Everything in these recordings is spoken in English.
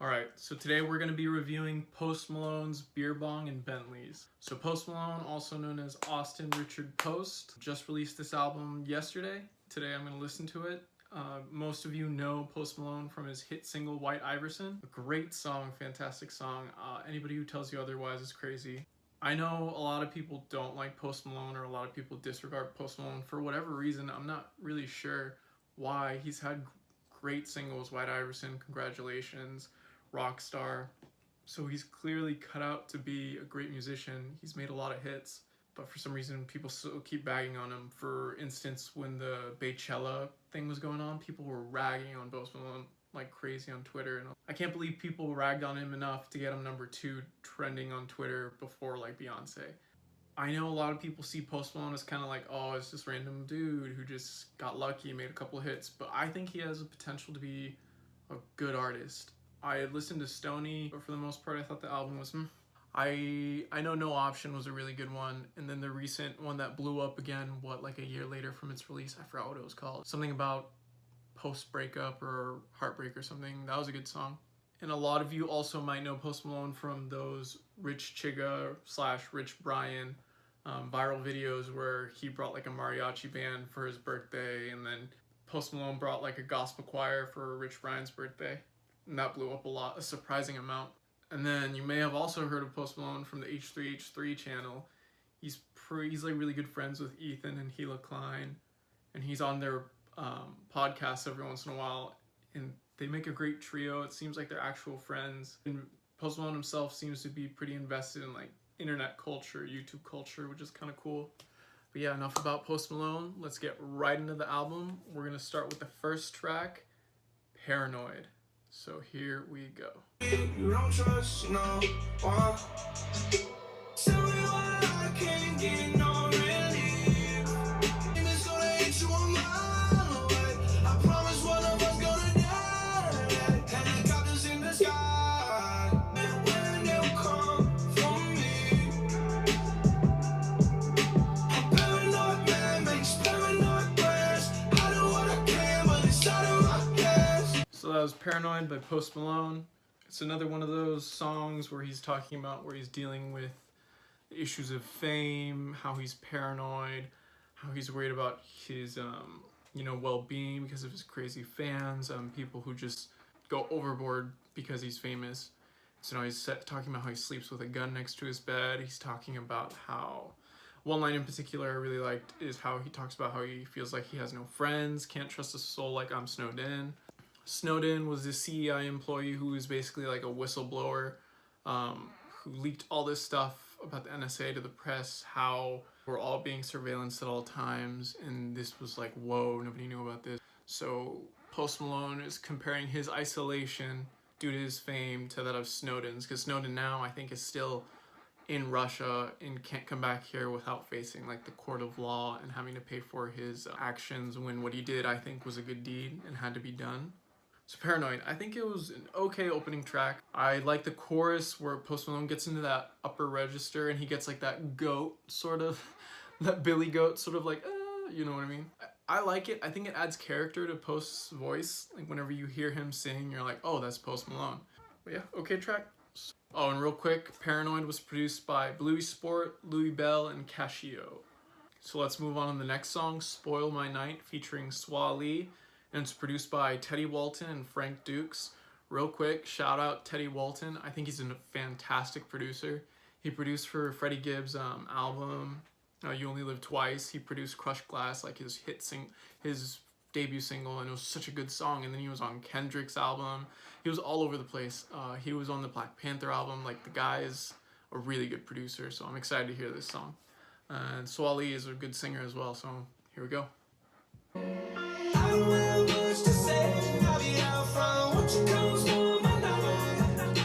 Alright, so today we're going to be reviewing Post Malone's Beer Bong and Bentleys. So Post Malone, also known as Austin Richard Post, just released this album yesterday. Today I'm going to listen to it. Most of you know Post Malone from his hit single White Iverson. A great song, fantastic song. Anybody who tells you otherwise is crazy. I know a lot of people don't like Post Malone, or a lot of people disregard Post Malone for whatever reason. I'm not really sure why. He's had great singles, White Iverson, Congratulations, Rockstar. So he's clearly cut out to be a great musician. He's made a lot of hits, but for some reason people still keep bagging on him. For instance, when the Beychella thing was going on, people were ragging on Post Malone like crazy on Twitter, and I can't believe people ragged on him enough to get him #2 trending on Twitter before like Beyonce. I know a lot of people see Post Malone as kind of like, oh, it's this random dude who just got lucky, made a couple of hits, but I think he has the potential to be a good artist. I had listened to Stoney, but for the most part I thought the album was I know No Option was a really good one, and then the recent one that blew up again, like a year later from its release, I forgot what it was called. Something about post-breakup or heartbreak or something. That was a good song. And a lot of you also might know Post Malone from those Rich Chigga / Rich Brian viral videos where he brought like a mariachi band for his birthday, and then Post Malone brought like a gospel choir for Rich Brian's birthday. And that blew up a lot, a surprising amount. And then you may have also heard of Post Malone from the H3H3 channel. He's like really good friends with Ethan and Gila Klein, and he's on their podcasts every once in a while, and they make a great trio. It seems like they're actual friends. And Post Malone himself seems to be pretty invested in like internet culture, YouTube culture, which is kind of cool. But yeah, enough about Post Malone. Let's get right into the album. We're gonna start with the first track, Paranoid. So here we go. You don't trust no one. Tell me why I can't get no relief. It's gonna hit you a mile away. I promise one of us gonna die. Helicopters in the sky. When they'll come for me. A paranoid man makes paranoid plans. I do what I can, but it's out of my hands. So that was Paranoid by Post Malone. It's another one of those songs where he's talking about where he's dealing with issues of fame, how he's paranoid, how he's worried about his well-being because of his crazy fans, people who just go overboard because he's famous. So now he's talking about how he sleeps with a gun next to his bed. He's talking about how, one line in particular I really liked is how he talks about how he feels like he has no friends, can't trust a soul like I'm snowed in. Snowden was this CEI employee who was basically like a whistleblower, who leaked all this stuff about the NSA to the press, how we're all being surveillanced at all times, and this was like, whoa, nobody knew about this. So Post Malone is comparing his isolation due to his fame to that of Snowden's, because Snowden now I think is still in Russia and can't come back here without facing like the court of law and having to pay for his actions, when what he did I think was a good deed and had to be done. So Paranoid, I think it was an okay opening track. I like the chorus where Post Malone gets into that upper register and he gets like that goat sort of, that Billy Goat sort of like, you know what I mean? I like it. I think it adds character to Post's voice. Like whenever you hear him sing, you're like, oh, that's Post Malone. But yeah, okay track. Oh, and real quick, Paranoid was produced by Bluey Sport, Louis Bell, and Casio. So let's move on to the next song, Spoil My Night, featuring Swa Lee. And it's produced by Teddy Walton and Frank Dukes. Real quick, shout out Teddy Walton. I think he's a fantastic producer. He produced for Freddie Gibbs' album, You Only Live Twice. He produced Crushed Glass, like his his debut single, and it was such a good song. And then he was on Kendrick's album. He was all over the place. He was on the Black Panther album. Like, the guy is a really good producer, so I'm excited to hear this song. And Swa Lee is a good singer as well, so here we go. I don't have much to say. I'll be out front. What you comes on my night?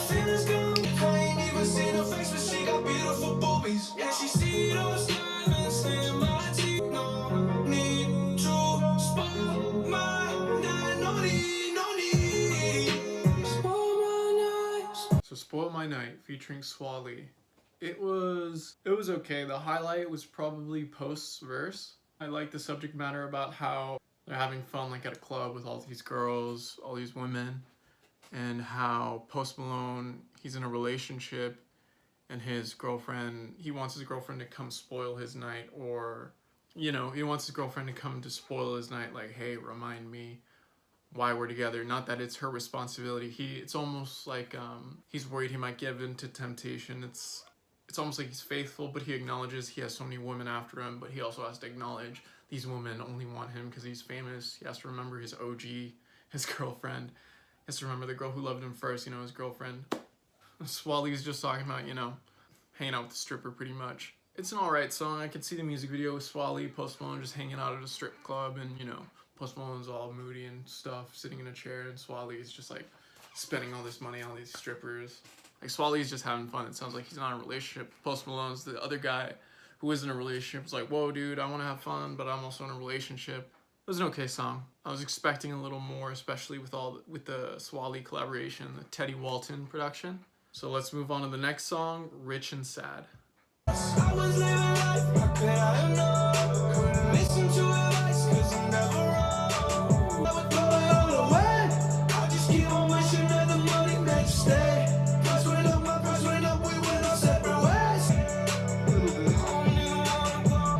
Feelings come. I ain't even seen her face, but she got beautiful boobies. Yeah, she see those diamonds in my teeth. No need to spoil my night. No need, no need. Spoil my night. So Spoil My Night featuring Swa Lee. It was okay. The highlight was probably Post's verse. I like the subject matter about how they're having fun like at a club with all these girls, all these women, and how Post Malone, he's in a relationship and his girlfriend, he wants his girlfriend to come spoil his night, or, you know, he wants his girlfriend to come to spoil his night, like, hey, remind me why we're together. Not that it's her responsibility. It's almost like he's worried he might give in to temptation. It's almost like he's faithful, but he acknowledges he has so many women after him, but he also has to acknowledge these women only want him because he's famous. He has to remember his OG, his girlfriend. He has to remember the girl who loved him first, you know, his girlfriend. Swally's just talking about, you know, hanging out with the stripper pretty much. It's an alright song. I could see the music video with Swally, Post Malone just hanging out at a strip club, and, you know, Post Malone's all moody and stuff, sitting in a chair, and Swally's just like spending all this money on these strippers. Like, Swally's just having fun. It sounds like he's not in a relationship. Post Malone's the other guy who is in a relationship. It's like, whoa, dude, I want to have fun, but I'm also in a relationship. It was an okay song. I was expecting a little more, especially with the Swally collaboration, the Teddy Walton production. So let's move on to the next song, Rich and Sad. I was living life, how could I have known? Couldn't listen to advice, cause I'm never wrong. I would throw it all away. I just keep on wishing that the money made you stay. Price went up, my price went up, we went our separate ways.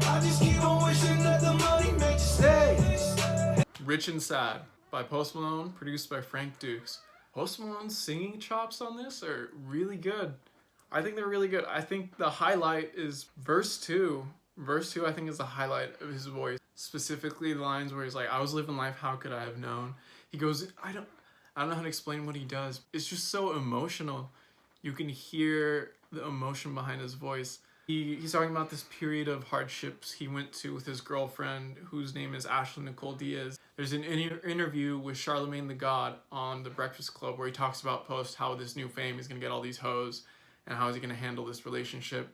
I just keep on wishing that the money made you stay. Rich and Sad by Post Malone, produced by Frank Dukes. Post Malone's singing chops on this are really good. I think they're really good. I think the highlight is verse 2. Verse 2, I think, is the highlight of his voice. Specifically the lines where he's like, I was living life, how could I have known? He goes, I don't know how to explain what he does. It's just so emotional. You can hear the emotion behind his voice. He's talking about this period of hardships he went to with his girlfriend, whose name is Ashley Nicole Diaz. There's an interview with Charlemagne the God on The Breakfast Club where he talks about Post, how this new fame is going to get all these hoes, and how is he going to handle this relationship.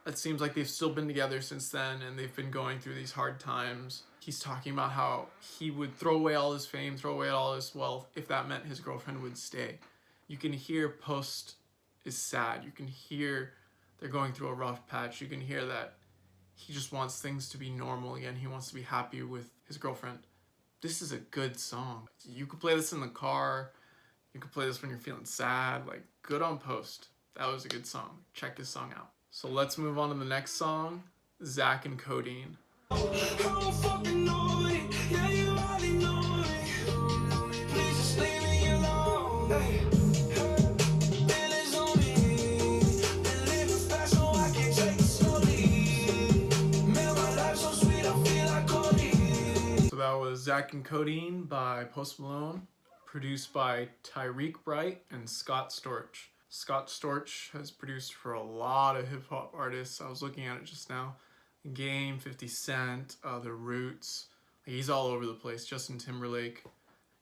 It seems like they've still been together since then, and they've been going through these hard times. He's talking about how he would throw away all his fame, throw away all his wealth, if that meant his girlfriend would stay. You can hear Post is sad. You can hear they're going through a rough patch. You can hear that he just wants things to be normal again. He wants to be happy with his girlfriend. This is a good song. You could play this in the car. You could play this when you're feeling sad. Like, good on Post. That was a good song. Check this song out. So let's move on to the next song, Zach and Codeine. I don't fucking know it. Yeah, you already know it. Please just leave me alone. Hey. So that was Zach and Codeine by Post Malone, produced by Tyreek Bright and Scott Storch. Scott Storch has produced for a lot of hip-hop artists. I was looking at it just now. Game, 50 Cent, The Roots. He's all over the place. Justin Timberlake.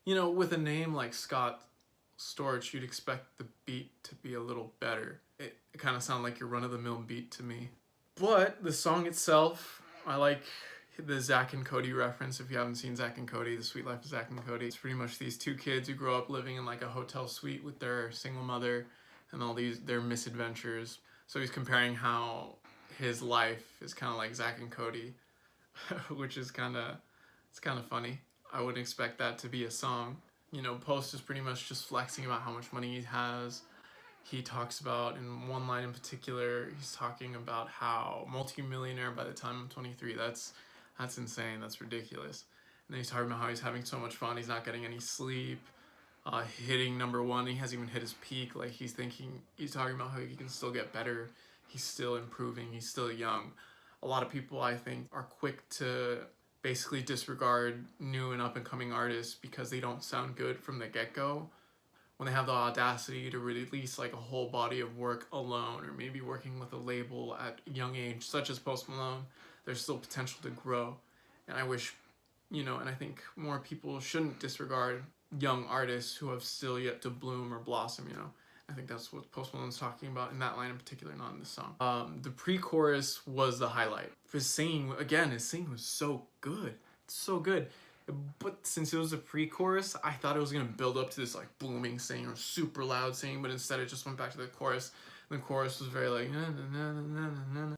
You know, with a name like Scott Storch, you'd expect the beat to be a little better. It kind of sounded like your run-of-the-mill beat to me. But the song itself, I like the Zach and Cody reference. If you haven't seen Zach and Cody, The Sweet Life of Zach and Cody, it's pretty much these two kids who grow up living in like a hotel suite with their single mother and all their misadventures. So he's comparing how his life is kind of like Zach and Cody, which is kind of funny. I wouldn't expect that to be a song. You know, Post is pretty much just flexing about how much money he has. He talks about, in one line in particular, he's talking about how multi-millionaire by the time I'm 23. That's insane. That's ridiculous. And then he's talking about how he's having so much fun. He's not getting any sleep. Hitting number 1. He hasn't even hit his peak. Like, he's talking about how he can still get better. He's still improving. He's still young. A lot of people, I think, are quick to basically disregard new and up-and-coming artists because they don't sound good from the get-go. When they have the audacity to release like a whole body of work alone, or maybe working with a label at a young age, such as Post Malone, there's still potential to grow. And I wish, you know, and I think more people shouldn't disregard young artists who have still yet to bloom or blossom, you know. I think that's what Post Malone's talking about in that line in particular, not in this song. The pre-chorus was the highlight. His singing was so good. It's so good. But since it was a pre-chorus, I thought it was going to build up to this like booming singing or super loud singing, but instead it just went back to the chorus. And the chorus was very like,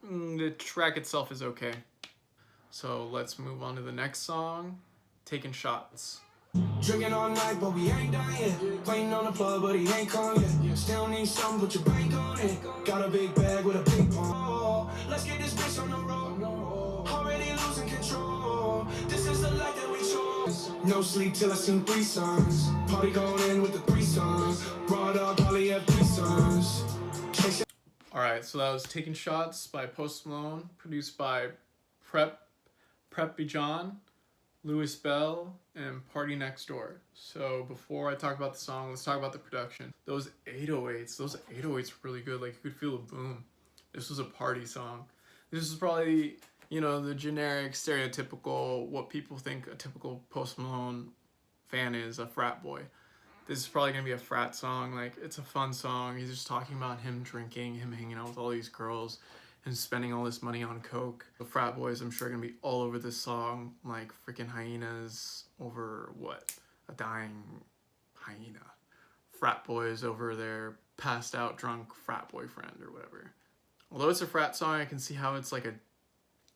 the track itself is okay. So let's move on to the next song, Taking Shots. Drinking all night, but we ain't done yet. Waiting on the plug, but he ain't come yet. Still need something, put your bank on it. Got a big bag with a big pump. Let's get this bitch on the road. Already losing control. This is the life that we chose. No sleep till I seen 3 sons. Party going in with the 3 sons. Brought up, probably have 3 sons. Alright, so that was Taking Shots by Post Malone, produced by Preppy John, Louis Bell, and Party Next Door. So before I talk about the song, let's talk about the production. Those 808s were really good. Like, you could feel the boom. This was a party song. This is probably, you know, the generic, stereotypical, what people think a typical Post Malone fan is, a frat boy. This is probably gonna be a frat song. Like, it's a fun song. He's just talking about him drinking, him hanging out with all these girls, and spending all this money on coke. The frat boys, I'm sure, are gonna be all over this song, like freaking hyenas over what? A dying hyena. Frat boys over their passed out drunk frat boyfriend or whatever. Although it's a frat song, I can see how it's like a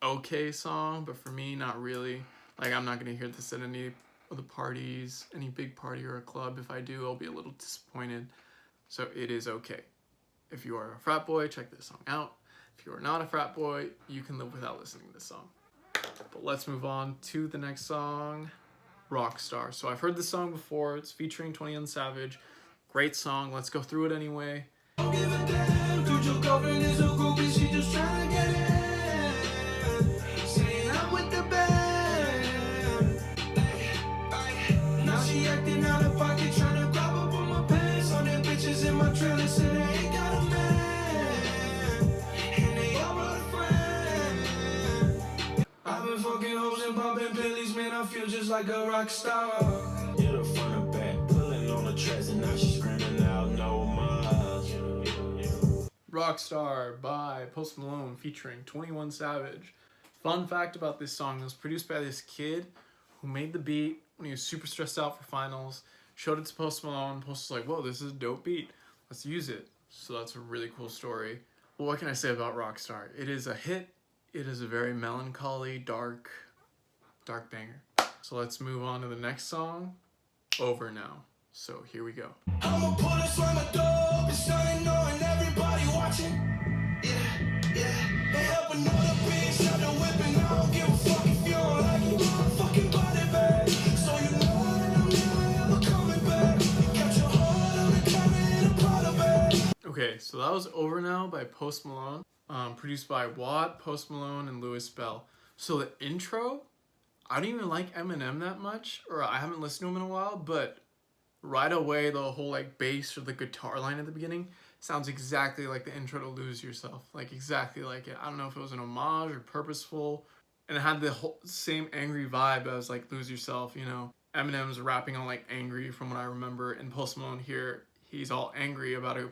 okay song, but for me, not really. Like, I'm not gonna hear this at any of the parties, any big party or a club. If I do, I'll be a little disappointed. So it is okay. If you are a frat boy, check this song out. If you are not a frat boy, you can live without listening to this song. But let's move on to the next song, Rockstar. So I've heard this song before. It's featuring 21 Savage. Great song. Let's go through it anyway. Don't give a damn, dude, your girlfriend is a groupie, she just tryna get in. Saying I'm with the band. Now she acting out of pocket, tryna grab up on my pants. All them bitches in my trailer say they ain't got a man. And they all brought a friend. I've been fucking hoes and popping pillies, man, I feel just like a rock star. Hit her front and back, pulling on the tracks, and now she's screaming out no more. Rockstar by Post Malone featuring 21 Savage. Fun fact about this song, it was produced by this kid who made the beat when he was super stressed out for finals, showed it to Post Malone. Post was like, whoa, this is a dope beat. Let's use it. So that's a really cool story. Well, what can I say about Rockstar? It is a hit. It is a very melancholy, dark banger. So let's move on to the next song, Over Now. So here we go. I'ma pull this from my door, be starting knowing everybody watching. Yeah. They help another bitch out the whip, and I don't give a fuck if you don't like it. Fucking body bag, so you know that I'm never ever coming back. Got your heart on the counter in a Prada bag. Okay, so that was Over Now by Post Malone, produced by Watt, Post Malone, and Louis Bell. So the intro, I don't even like Eminem that much, or I haven't listened to him in a while, but right away the whole like bass or the guitar line at the beginning sounds exactly like the intro to Lose Yourself, like exactly like it. I don't know if it was an homage or purposeful, and it had the whole same angry vibe as like Lose Yourself, you know. Eminem's rapping on like angry from what I remember, and Post Malone here, he's all angry about a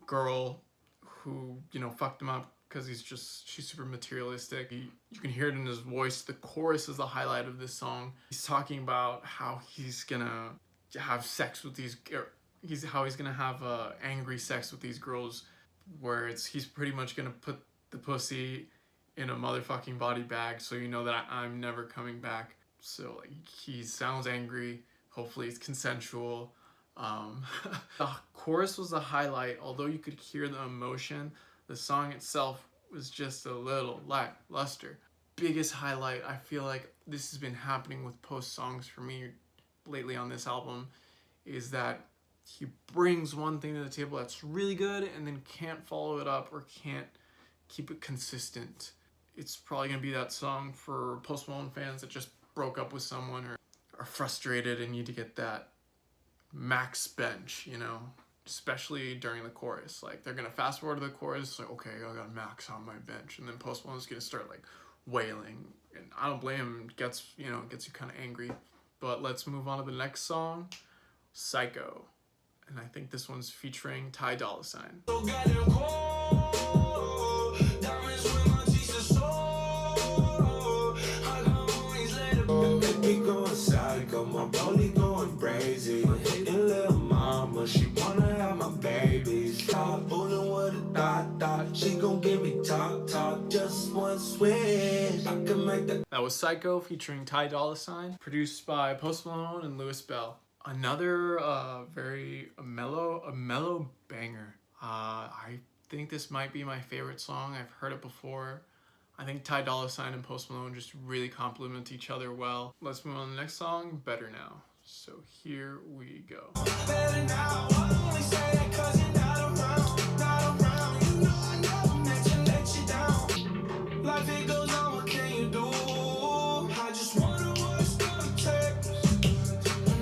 girl who, you know, fucked him up because she's super materialistic. You can hear it in his voice. The chorus is the highlight of this song. He's talking about how he's gonna have sex with these, he's gonna have angry sex with these girls, where he's pretty much gonna put the pussy in a motherfucking body bag, so you know that I'm never coming back. So like, he sounds angry. Hopefully it's consensual. The chorus was the highlight. Although you could hear the emotion, the song itself was just a little lackluster. Biggest highlight, I feel like this has been happening with Post songs for me lately on this album, is that he brings one thing to the table that's really good and then can't follow it up or can't keep it consistent. It's probably gonna be that song for Post Malone fans that just broke up with someone or are frustrated and need to get that max bench, you know, especially during the chorus. Like, they're gonna fast forward to the chorus, like, okay, I got max on my bench, and then Post Malone's gonna start like wailing, and I don't blame him. Gets you kind of angry. But let's move on to the next song, Psycho. And I think this one's featuring Ty Dolla $ign. So goddamn cold. Diamonds with my teeth are sore. I can always let it go. Baby going psycho, my rollie going crazy. Hitting little mama, she wanna have my babies. Stop fooling with a thought. She gon' give me talk, just one switch. I can make the That was Psycho featuring Ty Dolla $ign, produced by Post Malone and Louis Bell. Another very mellow banger. I think this might be my favorite song. I've heard it before. I think Ty Dolla $ign and Post Malone just really complement each other well. Let's move on to the next song, Better Now. So here we go. better now. I only say that 'cause you're not around, not around. You know I never meant to let you down. Life it goes on, what can you do? I just wonder what it's gonna take.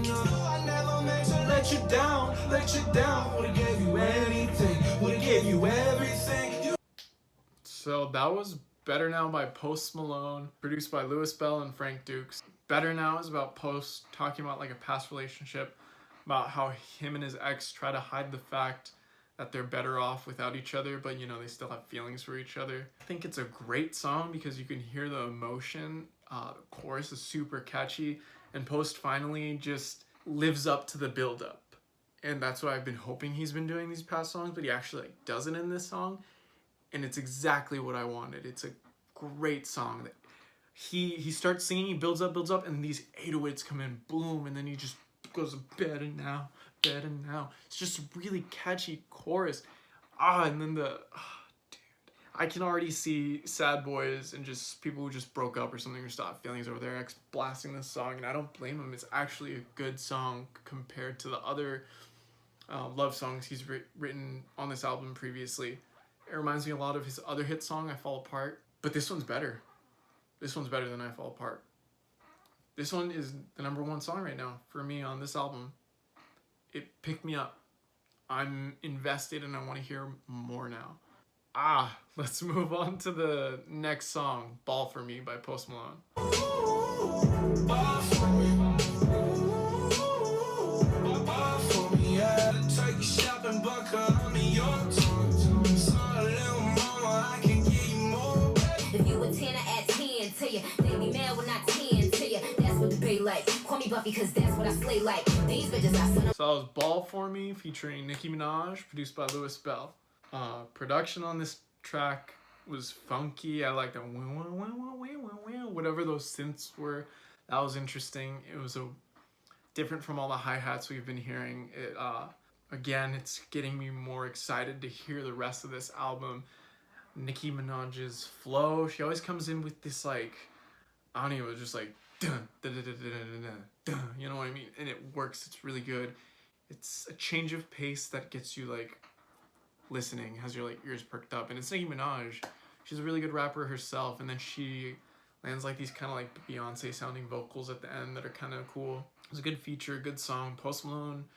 No, I never meant to let you down, let you down. Would've gave you anything, would've gave you everything. So that was Better Now by Post Malone, produced by Louis Bell and Frank Dukes. Better Now is about Post talking about like a past relationship, about how him and his ex try to hide the fact that they're better off without each other, but you know, they still have feelings for each other. I think it's a great song because you can hear the emotion. The chorus is super catchy, and Post finally just lives up to the build-up. And that's what I've been hoping he's been doing these past songs, but he actually like doesn't in this song. And it's exactly what I wanted. It's a great song. That he starts singing, he builds up, and these 808s come in, boom, and then he just goes, better now, better now. It's just a really catchy chorus. And then dude, I can already see sad boys and just people who just broke up or something or stopped feelings over their ex blasting this song, and I don't blame him. It's actually a good song compared to the other love songs he's written on this album previously. It reminds me a lot of his other hit song, I Fall Apart. But this one's better. This one's better than I Fall Apart. This one is the #1 song right now for me on this album. It picked me up. I'm invested and I want to hear more now. Let's move on to the next song, Ball For Me by Post Malone. Ball for me. Ball for me, yeah. Take you shopping, buckle on me, your tongue. So little mama, I can give you more. If you a 10, I add 10 to you. They be mad when I 10 to you. That's what the bay like. Call me Buffy, cause that's what I slay like. These bitches I son of. So that was Ball For Me featuring Nicki Minaj, produced by Louis Bell. Production on this track was funky. I like that whatever those synths were. That was interesting. It was different from all the hi-hats we've been hearing. Again, it's getting me more excited to hear the rest of this album. Nicki Minaj's flow, she always comes in with this like, I don't know, just like dun, dun, dun, dun, dun, dun, dun, dun, you know what I mean? And it works. It's really good. It's a change of pace that gets you like listening, has your like ears perked up. And it's Nicki Minaj. She's a really good rapper herself, and then she lands like these kind of like Beyonce sounding vocals at the end that are kind of cool. It was a good feature, good song. Post Malone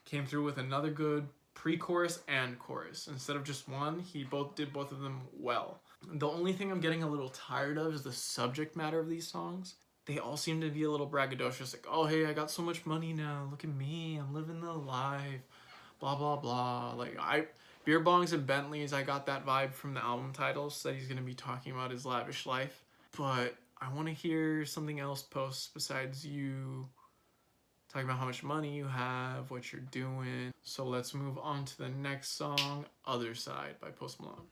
came through with another good pre-chorus and chorus. Instead of just one, he did both of them well. The only thing I'm getting a little tired of is the subject matter of these songs. They all seem to be a little braggadocious, like, oh hey, I got so much money now, look at me, I'm living the life, blah blah blah. Like beerbongs and bentleys, I got that vibe from the album titles that he's gonna be talking about his lavish life. But I want to hear something else, Post, besides you talking about how much money you have, what you're doing. So let's move on to the next song, Other Side by Post Malone.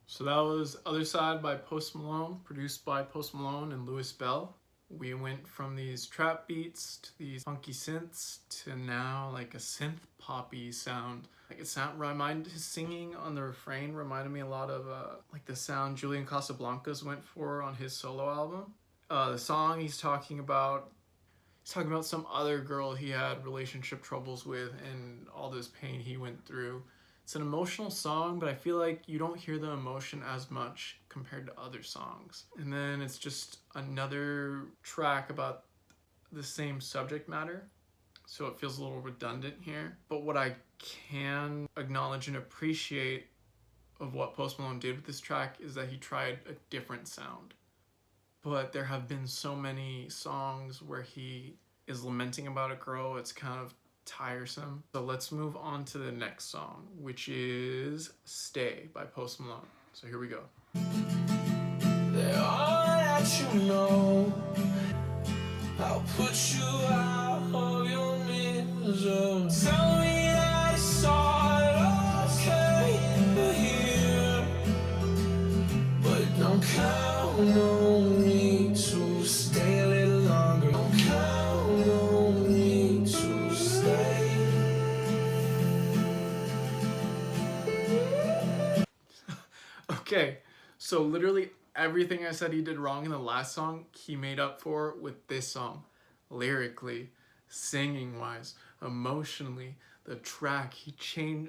So that was Other Side by Post Malone, produced by Post Malone and Louis Bell. We went from these trap beats to these funky synths to now like a synth poppy sound. Like his singing on the refrain reminded me a lot of like the sound Julian Casablancas went for on his solo album. The song he's talking about some other girl he had relationship troubles with and all this pain he went through. It's an emotional song, but I feel like you don't hear the emotion as much compared to other songs. And then it's just another track about the same subject matter, so it feels a little redundant here. But what I can acknowledge and appreciate of what Post Malone did with this track is that he tried a different sound. But there have been so many songs where he is lamenting about a girl, it's kind of tiresome. So let's move on to the next song, which is Stay by Post Malone. So here we go. All that you know, I'll put you out of your misery. Tell me that it's all okay here, but don't count on me to stay a little longer. Don't count on me to stay. Okay, so literally everything I said he did wrong in the last song, he made up for with this song. Lyrically, singing wise, emotionally, the track, he changed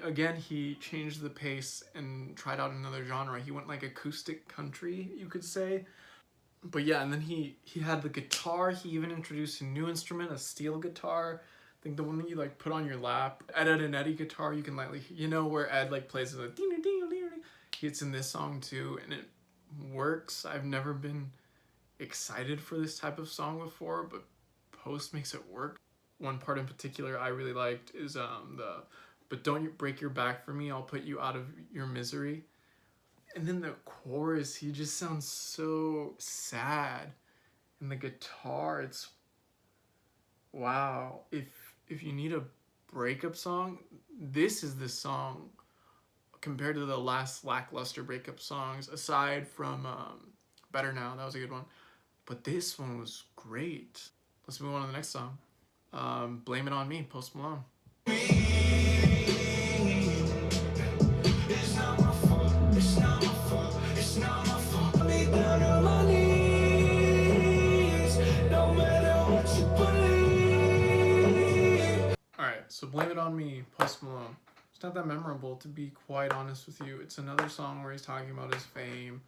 the pace and tried out another genre. He went like acoustic country, you could say. But yeah, and then he had the guitar. He even introduced a new instrument, a steel guitar. I think the one that you like put on your lap. Ed and Eddie guitar, you can like, you know, where Ed like plays the ding ding ding. It's in this song too, and it works. I've never been excited for this type of song before, but Post makes it work. One part in particular I really liked is but don't you break your back for me, I'll put you out of your misery. And then the chorus, he just sounds so sad. And the guitar, it's wow. If you need a breakup song, this is the song compared to the last lackluster breakup songs, aside from Better Now, that was a good one. But this one was great. Let's move on to the next song. Blame It On Me, Post Malone. It's not my fault, it's not my fault, it's not my fault. I be down on my knees, no matter what you believe. Alright, so Blame It On Me, Post Malone. It's not that memorable, to be quite honest with you. It's another song where he's talking about his fame,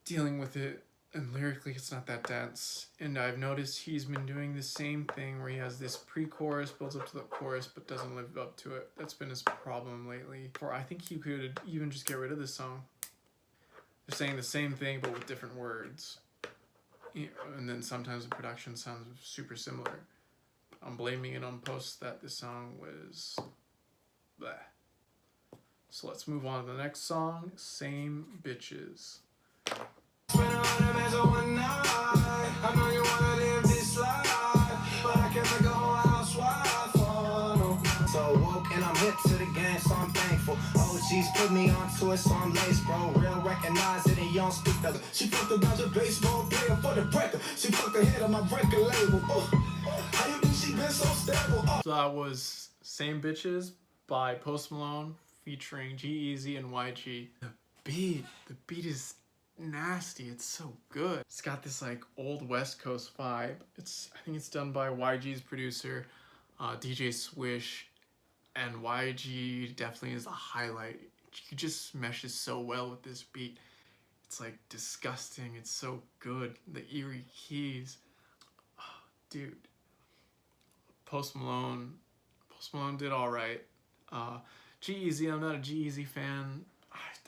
dealing with it, and lyrically it's not that dense. And I've noticed he's been doing the same thing where he has this pre-chorus, builds up to the chorus, but doesn't live up to it. That's been his problem lately. Or I think he could even just get rid of this song. They're saying the same thing but with different words. And then sometimes the production sounds super similar. I'm blaming it on Post that this song was bleh. So let's move on to the next song, Same Bitches. Spend a hundred bands on one night. I know you wanna live this life, but I can't make a whole housewife. Oh, no. So woke and I'm hip to the game, so I'm thankful. OGs put me onto it, so I'm laced, bro. Real recognize it and you don't speak the. She fucked about the baseball player for the breaker. She fucked the head of my record label. Oh, how you think she been so stable? Oh. So that was Same Bitches by Post Malone featuring G-Eazy and YG. The beat is nasty. It's so good. It's got this like old West Coast vibe. I think it's done by YG's producer, DJ Swish, and YG definitely is the highlight. He just meshes so well with this beat. It's like disgusting. It's so good. The eerie keys. Oh, dude. Post Malone did all right. G-Eazy, I'm not a G-Eazy fan.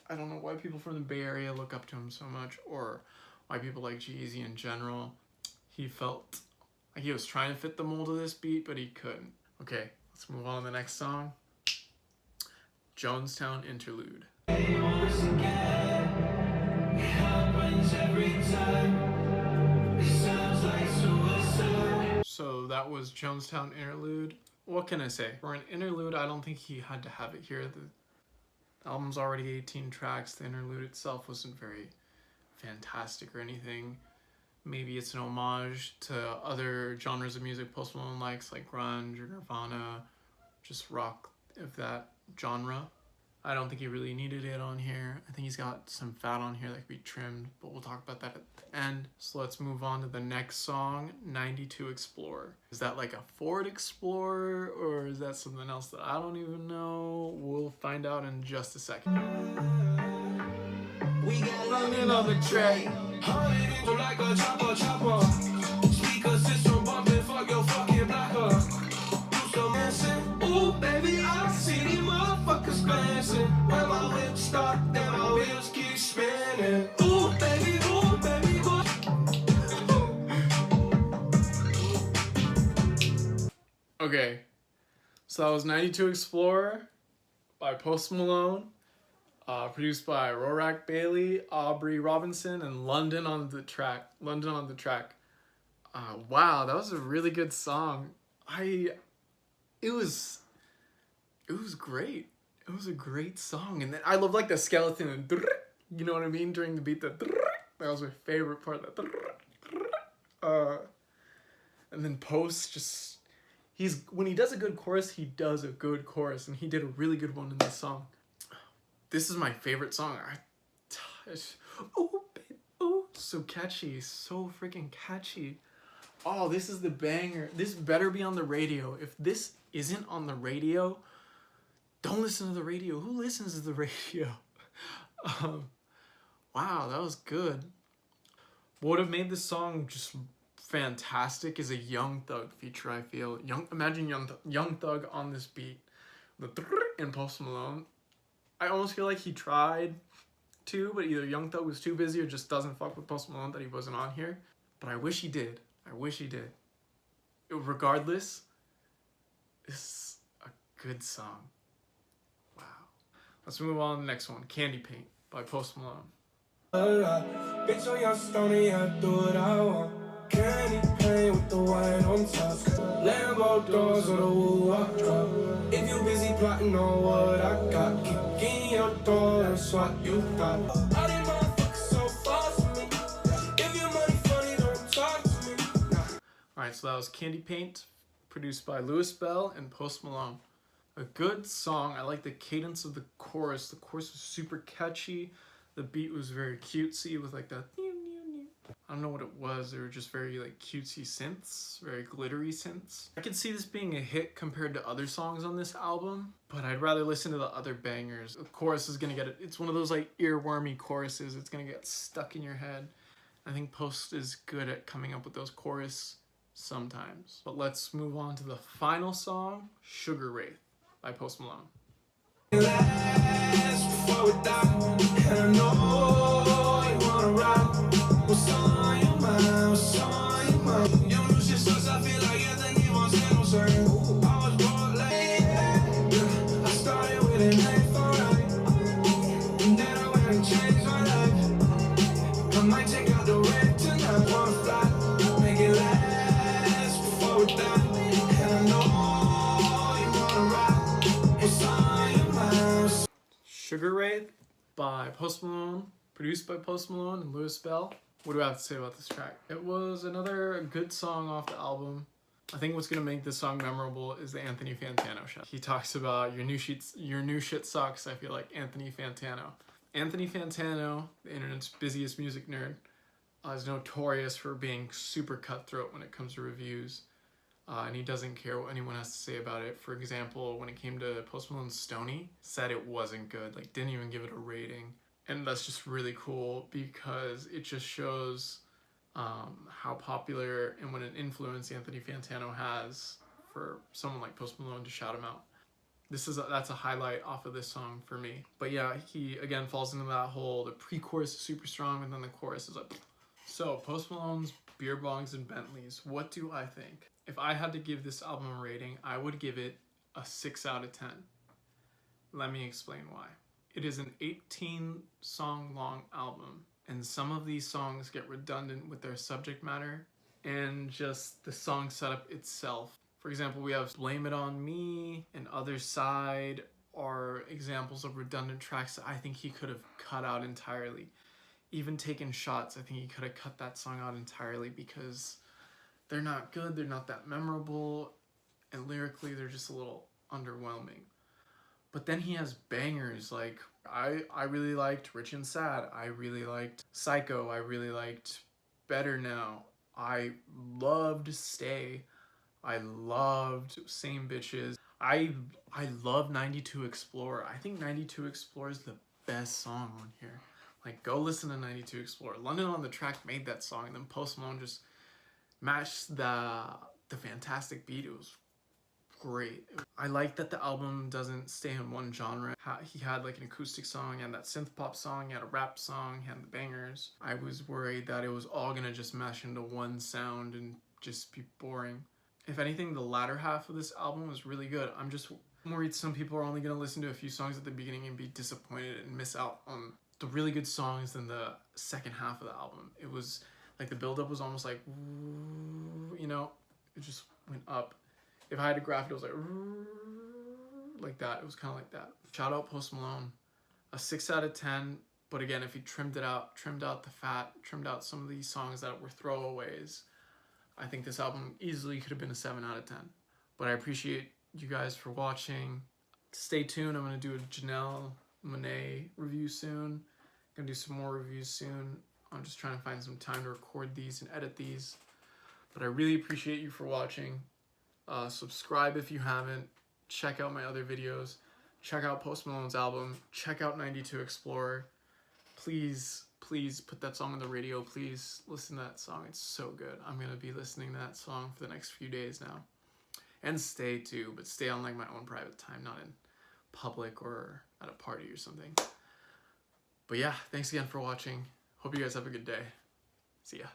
I don't know why people from the Bay Area look up to him so much, or why people like G-Eazy in general. He felt like he was trying to fit the mold of this beat, but he couldn't. Okay, let's move on to the next song. Jonestown Interlude. Once again, it happens every time. It sounds like suicide. So that was Jonestown Interlude. What can I say? For an interlude, I don't think he had to have it here. The album's already 18 tracks. The interlude itself wasn't very fantastic or anything. Maybe it's an homage to other genres of music Post Malone likes, like grunge or Nirvana, just rock of that genre. I don't think he really needed it on here. I think he's got some fat on here that could be trimmed, but we'll talk about that at the end. So let's move on to the next song, 92 Explorer. Is that like a Ford Explorer, or is that something else that I don't even know? We'll find out in just a second. We got running on the track. Honey, like a chopper. Speaker system bumping, fuck your fucking blocker. Do some dancing. Ooh, baby, I see these motherfuckers glancing. When my whip start, then my wheels keep spinning. Ooh, baby, go. Okay, So that was 92 Explorer by Post Malone, produced by Rorak Bailey, Aubrey Robinson, and London on the track. London on the track. Wow, that was a really good song. It was great. It was a great song, and then I love like the skeleton and you know what I mean during the beat. That was my favorite part. And then Post just when he does a good chorus, he does a good chorus, and he did a really good one in this song. This is my favorite song. So catchy, so freaking catchy. Oh, this is the banger. This better be on the radio. If this isn't on the radio, don't listen to the radio. Who listens to the radio? Wow, that was good. What would have made this song just fantastic is a Young Thug feature, I feel. Imagine Young Thug on this beat. And Post Malone. I almost feel like he tried to, but either Young Thug was too busy or just doesn't fuck with Post Malone that he wasn't on here. But I wish he did. I wish he did. Regardless, this is a good song. Wow. Let's move on to the next one. Candy Paint by Post Malone. Bitch on your stony, I do what I want. Candy paint with the white on top. Lambo doors or the woo-wop drop. If you busy plotting on what I got, kick in your door, that's what you thought. All these motherfuckers so far from me. If your money funny, don't talk to me. Alright, so that was Candy Paint, produced by Louis Bell and Post Malone. A good song. I like the cadence of the chorus. The chorus was super catchy. The beat was very cutesy with like that. I don't know what it was. They were just very like cutesy synths, very glittery synths. I could see this being a hit compared to other songs on this album, but I'd rather listen to the other bangers. The chorus is gonna get it. It's one of those like earwormy choruses. It's gonna get stuck in your head. I think Post is good at coming up with those chorus sometimes. But let's move on to the final song, Sugar Wraith by Post Malone. Last before we die, and I know you wanna ride. What's on your mind? What's on your mind? Your new shit sucks, I feel like Anthony Montana, sorry. I was born late, yeah. I started with an A for right, and then I went and changed my life. I might take out the red tonight, wanna fly, make it last before we die. And I know you wanna ride. What's on your mind? Sugar Wraith by Post Malone, produced by Post Malone and Louis Bell. What do I have to say about this track? It was another good song off the album. I think what's gonna make this song memorable is the Anthony Fantano shot. He talks about your new shit sucks. I feel like Anthony Fantano. Anthony Fantano, the internet's busiest music nerd, is notorious for being super cutthroat when it comes to reviews. And he doesn't care what anyone has to say about it. For example, when it came to Post Malone's Stoney, said it wasn't good, like didn't even give it a rating. And that's just really cool because it just shows how popular and what an influence Anthony Fantano has for someone like Post Malone to shout him out. That's a highlight off of this song for me. But yeah, he again falls into that whole, the pre-chorus is super strong and then the chorus is like. So Post Malone's Beer Bongs and Bentleys, what do I think? If I had to give this album a rating, I would give it a 6 out of 10. Let me explain why. It is an 18-song long album, and some of these songs get redundant with their subject matter and just the song setup itself. For example, we have Blame It On Me and Other Side are examples of redundant tracks that I think he could have cut out entirely. Even Taking Shots, I think he could have cut that song out entirely because they're not good, they're not that memorable, and lyrically they're just a little underwhelming. But then he has bangers like I really liked Rich and Sad. I really liked Psycho. I really liked Better Now. I loved Stay. I loved Same Bitches. I love 92 Explorer. I think 92 Explorer is the best song on here. Like, go listen to 92 Explorer. London on the Track made that song, and then Post Malone just matched the fantastic beat. It was great. I like that the album doesn't stay in one genre. He had like an acoustic song, he had that synth pop song, he had a rap song, he had the bangers. I was worried that it was all gonna just mesh into one sound and just be boring. If anything, the latter half of this album was really good. I'm worried some people are only going to listen to a few songs at the beginning and be disappointed and miss out on the really good songs in the second half of the album. It was like the build-up was almost like, you know, it just went up. If I had to graph it, it was like that. It was kind of like that. Shout out Post Malone. A 6 out of 10. But again, if he trimmed out the fat, trimmed out some of these songs that were throwaways, I think this album easily could have been a 7 out of 10. But I appreciate you guys for watching. Stay tuned. I'm going to do a Janelle Monáe review soon. I'm going to do some more reviews soon. I'm just trying to find some time to record these and edit these. But I really appreciate you for watching. Subscribe if you haven't. Check out my other videos. Check out Post Malone's album. Check out 92 Explorer. Please put that song on the radio. Please listen to that song. It's so good. I'm going to be listening to that song for the next few days now. And stay too, but stay on like my own private time, not in public or at a party or something. But yeah, thanks again for watching. Hope you guys have a good day. See ya.